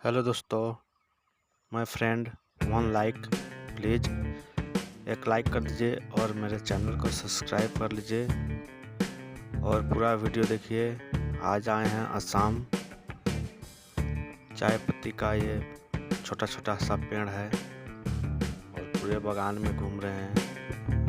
Hello दोस्तों, my friend one like please एक like कर दीजिए और मेरे चैनल को सब्सक्राइब कर लीजिए और पूरा वीडियो देखिए। आज आए हैं असम। चाय पत्ती का ये छोटा छोटा सा पेड़ है और पूरे बागान में घूम रहे हैं।